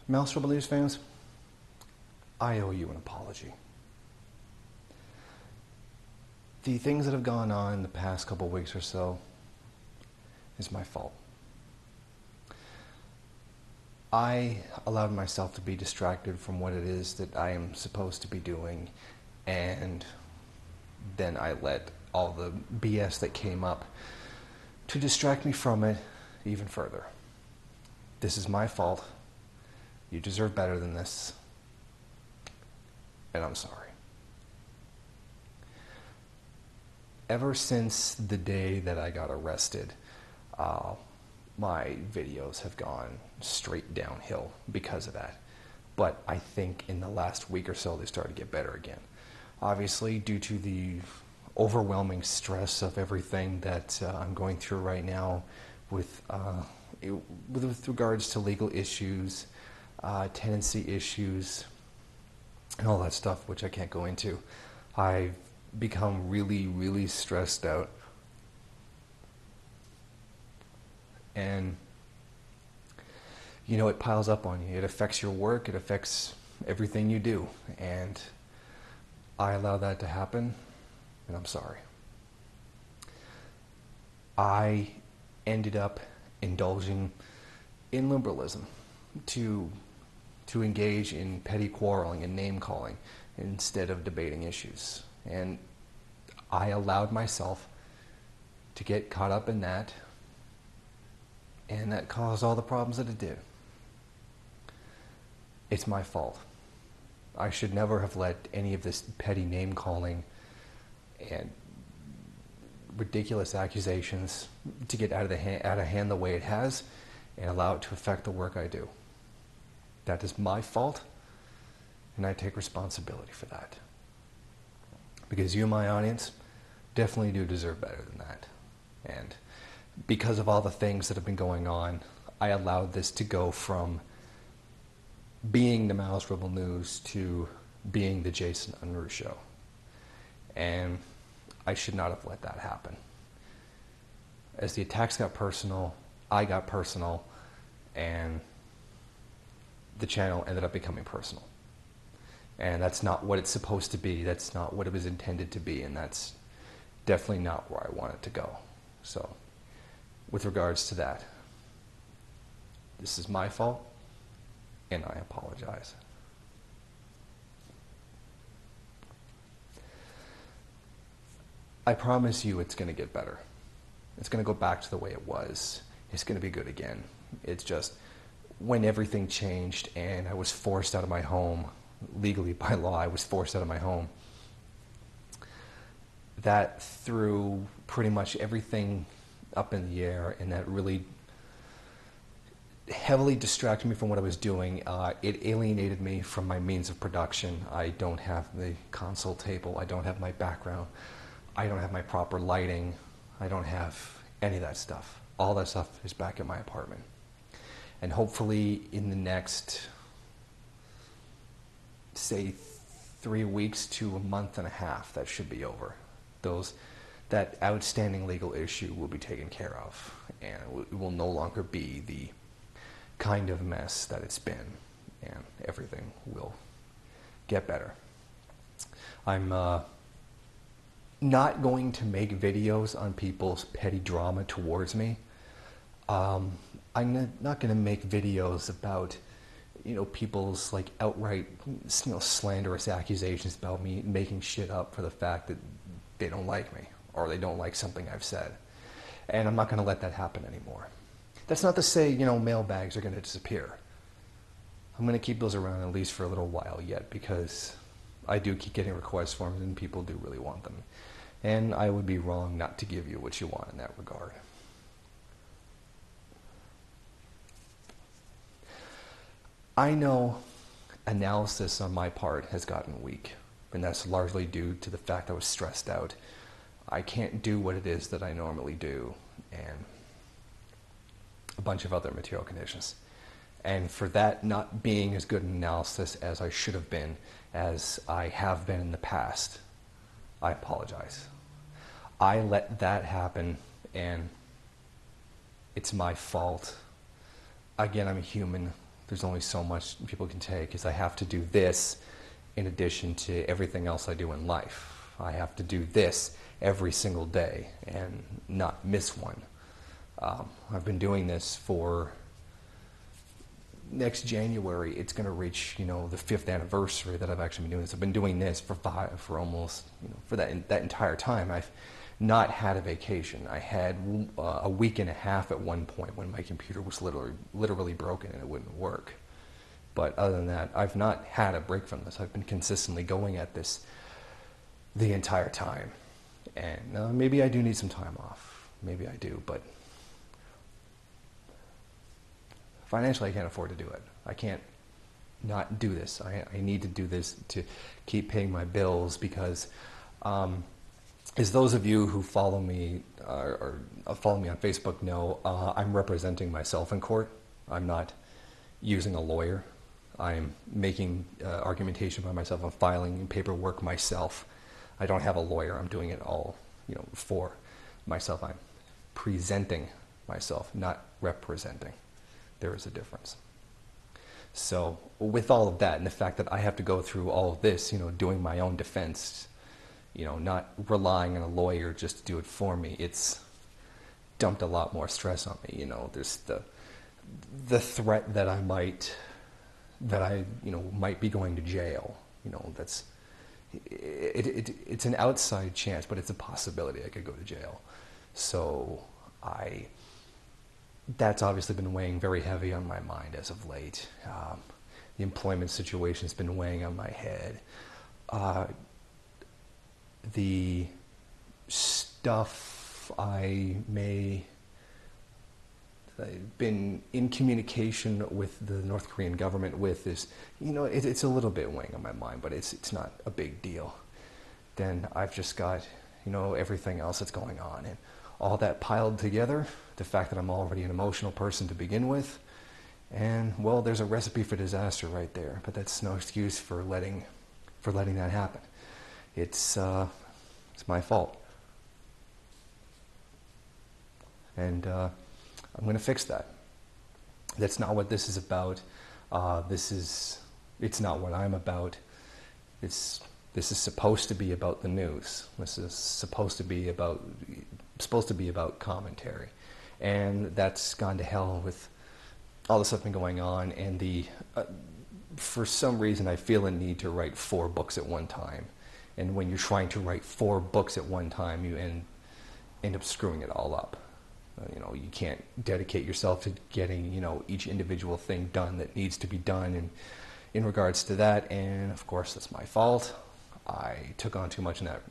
Maoist Rebel News fans, I owe you an apology. The things that have gone on in the past couple weeks or so is my fault. I allowed myself to be distracted from what it is that I am supposed to be doing, and then I let all the BS that came up to distract me from it even further. This is my fault. You deserve better than this, and I'm sorry. Ever since the day that I got arrested, my videos have gone straight downhill because of that. But I think in the last week or so they started to get better again. Obviously, due to the overwhelming stress of everything that I'm going through right now with regards to legal issues, tenancy issues, and all that stuff, which I can't go into, I've become really, really stressed out. And, you know, it piles up on you. It affects your work. It affects everything you do. And I allowed that to happen, and I'm sorry. I ended up indulging in liberalism to engage in petty quarreling and name-calling instead of debating issues. And I allowed myself to get caught up in that, and that caused all the problems that it did. It's my fault. I should never have let any of this petty name-calling and ridiculous accusations to get out of hand the way it has and allow it to affect the work I do. That is my fault, and I take responsibility for that. Because you, my audience, definitely do deserve better than that. And because of all the things that have been going on, I allowed this to go from being the Maoist Rebel News to being the Jason Unruh Show. And I should not have let that happen. As the attacks got personal, I got personal, and the channel ended up becoming personal. And that's not what it's supposed to be. That's not what it was intended to be, and that's definitely not where I want it to go. So, with regards to that, this is my fault, and I apologize. I promise you it's going to get better. It's going to go back to the way it was. It's going to be good again. It's just when everything changed and I was forced out of my home, legally by law, I was forced out of my home. That threw pretty much everything up in the air, and that really heavily distracted me from what I was doing. It alienated me from my means of production. I don't have the console table. I don't have my background. I don't have my proper lighting. I don't have any of that stuff. All that stuff is back in my apartment. And hopefully in the next, say, 3 weeks to a month and a half, that should be over. That outstanding legal issue will be taken care of, and it will no longer be the kind of mess that it's been, and everything will get better. I'm not going to make videos on people's petty drama towards me. I'm not going to make videos about, people's like outright, slanderous accusations about me making shit up for the fact that they don't like me or they don't like something I've said. And I'm not going to let that happen anymore. That's not to say, mailbags are going to disappear. I'm going to keep those around at least for a little while yet, because I do keep getting requests for them and people do really want them. And I would be wrong not to give you what you want in that regard. I know analysis on my part has gotten weak, and that's largely due to the fact I was stressed out. I can't do what it is that I normally do, and a bunch of other material conditions. And for that not being as good an analysis as I should have been, as I have been in the past, I apologize. I let that happen, and it's my fault. Again, I'm a human. There's only so much people can take, because I have to do this in addition to everything else I do in life. I have to do this every single day and not miss one. I've been doing this for, next January, it's going to reach, the 5th anniversary that I've actually been doing this. I've been doing this for almost, for that entire time. I've not had a vacation. I had a week and a half at one point when my computer was literally broken and it wouldn't work. But other than that, I've not had a break from this. I've been consistently going at this the entire time. And maybe I do need some time off. Maybe I do, but financially I can't afford to do it. I can't not do this. I need to do this to keep paying my bills, because as those of you who follow me or follow me on Facebook know, I'm representing myself in court. I'm not using a lawyer. I'm making argumentation by myself. I'm filing paperwork myself. I don't have a lawyer. I'm doing it all, for myself. I'm presenting myself, not representing. There is a difference. So with all of that, and the fact that I have to go through all of this, doing my own defense, not relying on a lawyer just to do it for me, it's dumped a lot more stress on me. There's the threat that I might be going to jail. That's it's an outside chance, but it's a possibility I could go to jail. So that's obviously been weighing very heavy on my mind as of late. The employment situation has been weighing on my head. The stuff I've been in communication with the North Korean government with is, it's a little bit weighing on my mind, but it's not a big deal. Then I've just got, everything else that's going on, and all that piled together, the fact that I'm already an emotional person to begin with, and well, there's a recipe for disaster right there. But that's no excuse for letting that happen. It's my fault, and I'm going to fix that. That's not what this is about. It's not what I'm about. This is supposed to be about the news. This is supposed to be about commentary, and that's gone to hell with all the stuff been going on. And for some reason, I feel a need to write 4 books at one time. And when you're trying to write 4 books at one time, you end up screwing it all up. You can't dedicate yourself to getting, each individual thing done that needs to be done. And in regards to that, and of course, that's my fault. I took on too much in that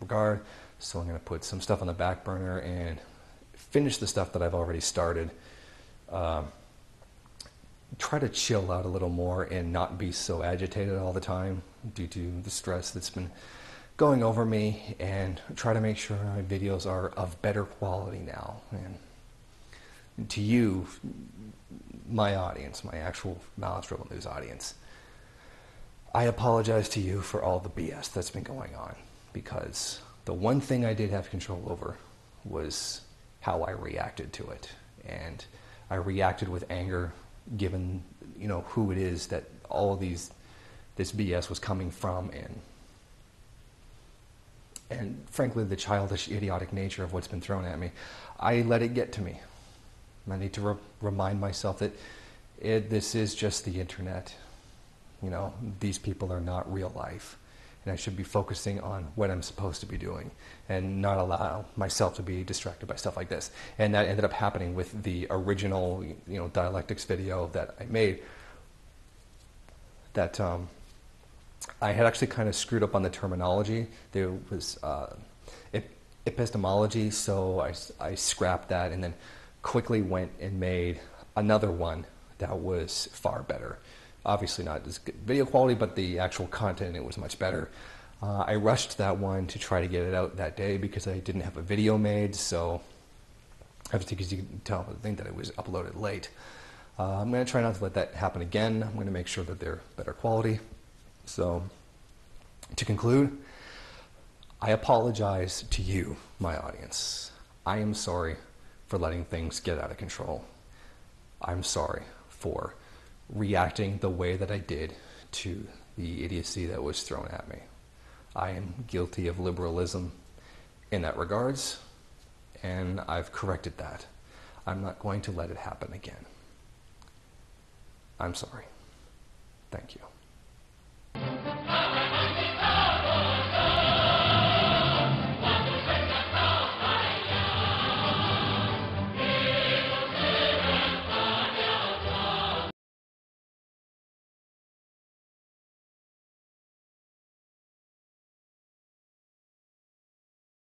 regard. So I'm going to put some stuff on the back burner and finish the stuff that I've already started. Try to chill out a little more and not be so agitated all the time due to the stress that's been going over me, and try to make sure my videos are of better quality now. And to you, my audience, my actual Maoist Rebel News audience, I apologize to you for all the BS that's been going on, because the one thing I did have control over was how I reacted to it. And I reacted with anger, given, who it is that all of this BS was coming from, and frankly, the childish, idiotic nature of what's been thrown at me. I let it get to me. I need to remind myself that this is just the internet. These people are not real life. And I should be focusing on what I'm supposed to be doing and not allow myself to be distracted by stuff like this. And that ended up happening with the original, dialectics video that I made. That I had actually kind of screwed up on the terminology. There was epistemology, so I scrapped that and then quickly went and made another one that was far better. Obviously not as good video quality, but the actual content, it was much better. I rushed that one to try to get it out that day because I didn't have a video made, so obviously, because you can tell, I think that it was uploaded late. I'm going to try not to let that happen again. I'm going to make sure that they're better quality. So, to conclude, I apologize to you, my audience. I am sorry for letting things get out of control. I'm sorry for reacting the way that I did to the idiocy that was thrown at me. I am guilty of liberalism in that regards, and I've corrected that. I'm not going to let it happen again. I'm sorry. Thank you.